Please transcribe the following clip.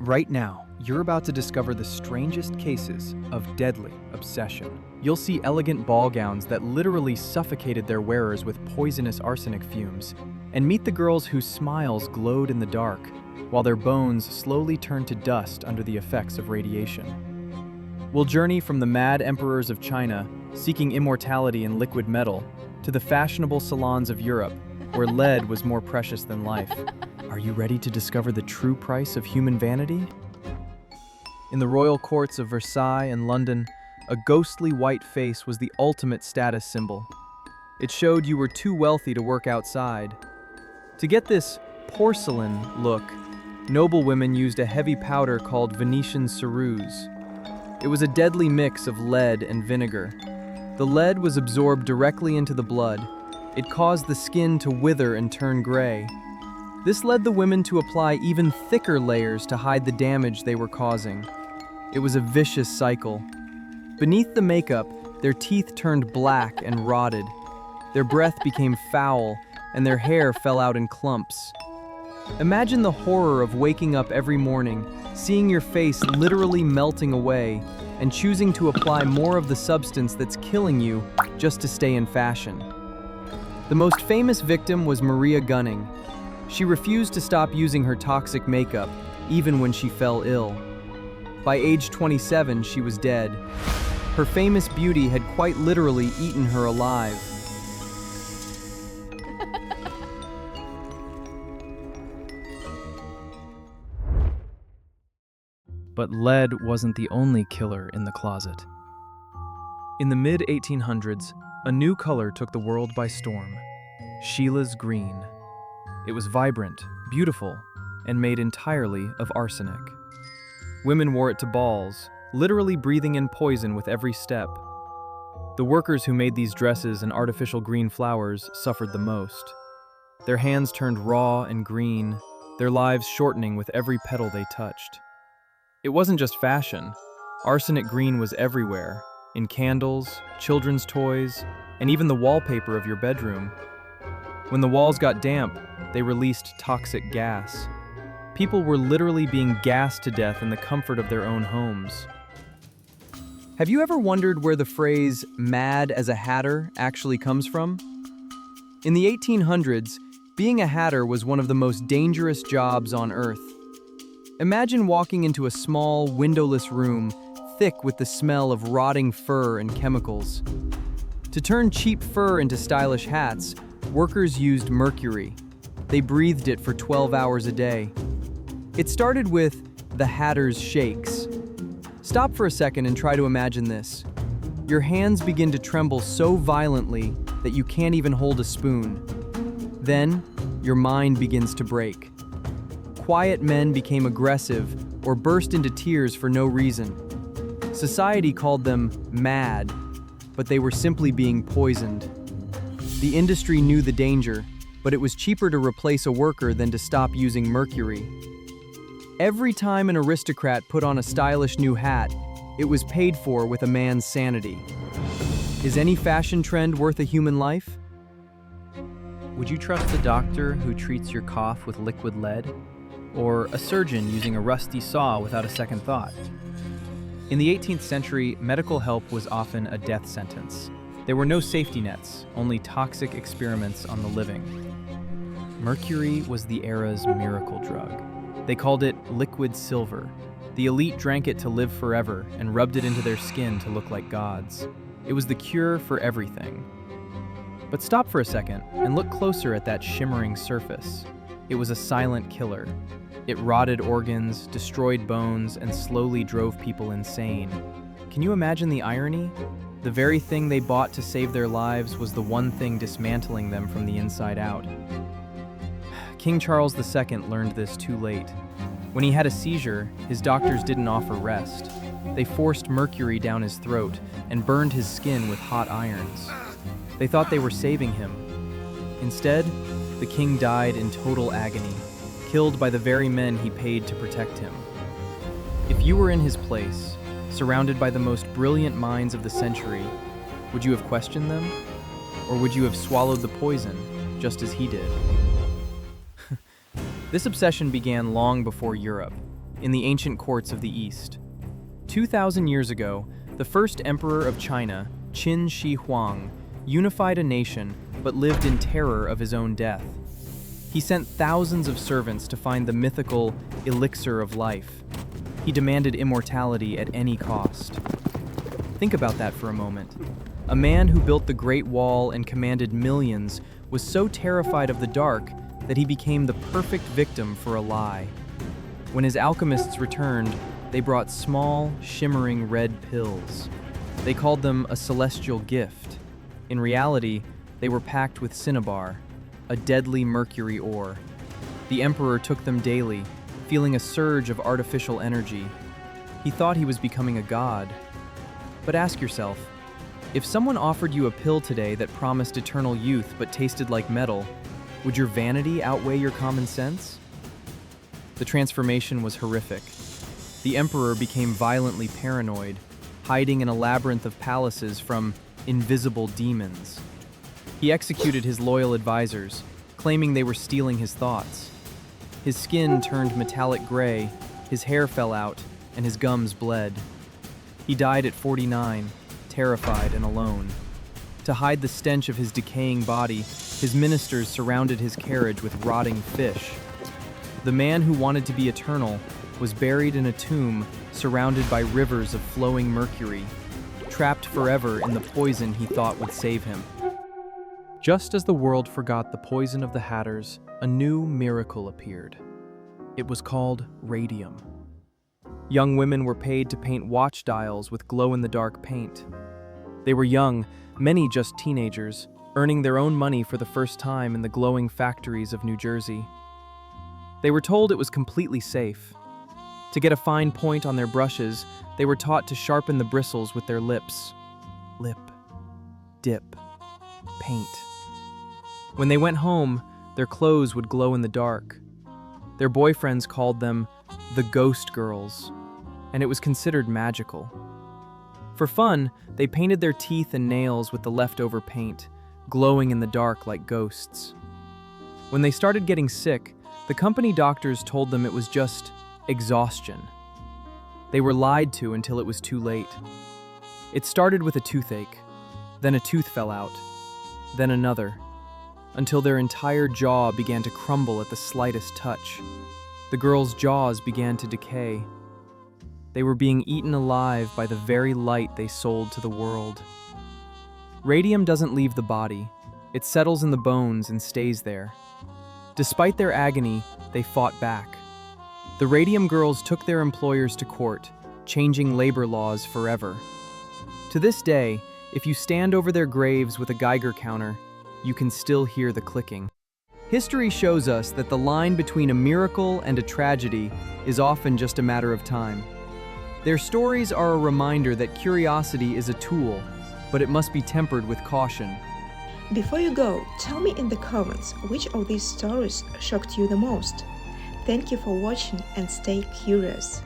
Right now, you're about to discover the strangest cases of deadly obsession. You'll see elegant ball gowns that literally suffocated their wearers with poisonous arsenic fumes, and meet the girls whose smiles glowed in the dark, while their bones slowly turned to dust under the effects of radiation. We'll journey from the mad emperors of China, seeking immortality in liquid metal, to the fashionable salons of Europe, where lead was more precious than life. Are you ready to discover the true price of human vanity? In the royal courts of Versailles and London, a ghostly white face was the ultimate status symbol. It showed you were too wealthy to work outside. To get this porcelain look, noble women used a heavy powder called Venetian ceruse. It was a deadly mix of lead and vinegar. The lead was absorbed directly into the blood. It caused the skin to wither and turn gray. This led the women to apply even thicker layers to hide the damage they were causing. It was a vicious cycle. Beneath the makeup, their teeth turned black and rotted. Their breath became foul, and their hair fell out in clumps. Imagine the horror of waking up every morning, seeing your face literally melting away, and choosing to apply more of the substance that's killing you just to stay in fashion. The most famous victim was Maria Gunning. She refused to stop using her toxic makeup, even when she fell ill. By age 27, she was dead. Her famous beauty had quite literally eaten her alive. But lead wasn't the only killer in the closet. In the mid-1800s, a new color took the world by storm: Sheila's green. It was vibrant, beautiful, and made entirely of arsenic. Women wore it to balls, literally breathing in poison with every step. The workers who made these dresses and artificial green flowers suffered the most. Their hands turned raw and green, their lives shortening with every petal they touched. It wasn't just fashion. Arsenic green was everywhere, in candles, children's toys, and even the wallpaper of your bedroom. When the walls got damp, they released toxic gas. People were literally being gassed to death in the comfort of their own homes. Have you ever wondered where the phrase "mad as a hatter" actually comes from? In the 1800s, being a hatter was one of the most dangerous jobs on Earth. Imagine walking into a small, windowless room, thick with the smell of rotting fur and chemicals. To turn cheap fur into stylish hats, workers used mercury. They breathed it for 12 hours a day. It started with the hatter's shakes. Stop for a second and try to imagine this. Your hands begin to tremble so violently that you can't even hold a spoon. Then, your mind begins to break. Quiet men became aggressive or burst into tears for no reason. Society called them mad, but they were simply being poisoned. The industry knew the danger, but it was cheaper to replace a worker than to stop using mercury. Every time an aristocrat put on a stylish new hat, it was paid for with a man's sanity. Is any fashion trend worth a human life? Would you trust a doctor who treats your cough with liquid lead? Or a surgeon using a rusty saw without a second thought? In the 18th century, medical help was often a death sentence. There were no safety nets, only toxic experiments on the living. Mercury was the era's miracle drug. They called it liquid silver. The elite drank it to live forever and rubbed it into their skin to look like gods. It was the cure for everything. But stop for a second and look closer at that shimmering surface. It was a silent killer. It rotted organs, destroyed bones, and slowly drove people insane. Can you imagine the irony? The very thing they bought to save their lives was the one thing dismantling them from the inside out. King Charles II learned this too late. When he had a seizure, his doctors didn't offer rest. They forced mercury down his throat and burned his skin with hot irons. They thought they were saving him. Instead, the king died in total agony, killed by the very men he paid to protect him. If you were in his place, surrounded by the most brilliant minds of the century, would you have questioned them? Or would you have swallowed the poison, just as he did? This obsession began long before Europe. in the ancient courts of the East. 2,000 years ago, the first emperor of China, Qin Shi Huang, unified a nation but lived in terror of his own death. He sent thousands of servants to find the mythical elixir of life. He demanded immortality at any cost. Think about that for a moment. A man who built the Great Wall and commanded millions was so terrified of the dark that he became the perfect victim for a lie. When his alchemists returned, they brought small, shimmering red pills. They called them a celestial gift. In reality, they were packed with cinnabar, a deadly mercury ore. The emperor took them daily, feeling a surge of artificial energy. He thought he was becoming a god. But ask yourself, if someone offered you a pill today that promised eternal youth but tasted like metal, would your vanity outweigh your common sense? The transformation was horrific. The emperor became violently paranoid, hiding in a labyrinth of palaces from invisible demons. He executed his loyal advisors, claiming they were stealing his thoughts. His skin turned metallic gray, his hair fell out, and his gums bled. He died at 49, terrified and alone. To hide the stench of his decaying body, his ministers surrounded his carriage with rotting fish. The man who wanted to be eternal was buried in a tomb surrounded by rivers of flowing mercury, trapped forever in the poison he thought would save him. Just as the world forgot the poison of the Hatters, a new miracle appeared. It was called radium. Young women were paid to paint watch dials with glow-in-the-dark paint. They were young, many just teenagers, earning their own money for the first time in the glowing factories of New Jersey. They were told it was completely safe. To get a fine point on their brushes, they were taught to sharpen the bristles with their lips. Lip, dip, paint. When they went home, their clothes would glow in the dark. Their boyfriends called them the Ghost Girls, and it was considered magical. For fun, they painted their teeth and nails with the leftover paint, glowing in the dark like ghosts. When they started getting sick, the company doctors told them it was just exhaustion. They were lied to until it was too late. It started with a toothache, then a tooth fell out, then another, until their entire jaw began to crumble at the slightest touch. The girls' jaws began to decay. They were being eaten alive by the very light they sold to the world. Radium doesn't leave the body. It settles in the bones and stays there. Despite their agony, they fought back. The Radium Girls took their employers to court, changing labor laws forever. To this day, if you stand over their graves with a Geiger counter, you can still hear the clicking. History shows us that the line between a miracle and a tragedy is often just a matter of time. Their stories are a reminder that curiosity is a tool, but it must be tempered with caution. Before you go, tell me in the comments which of these stories shocked you the most. Thank you for watching and stay curious.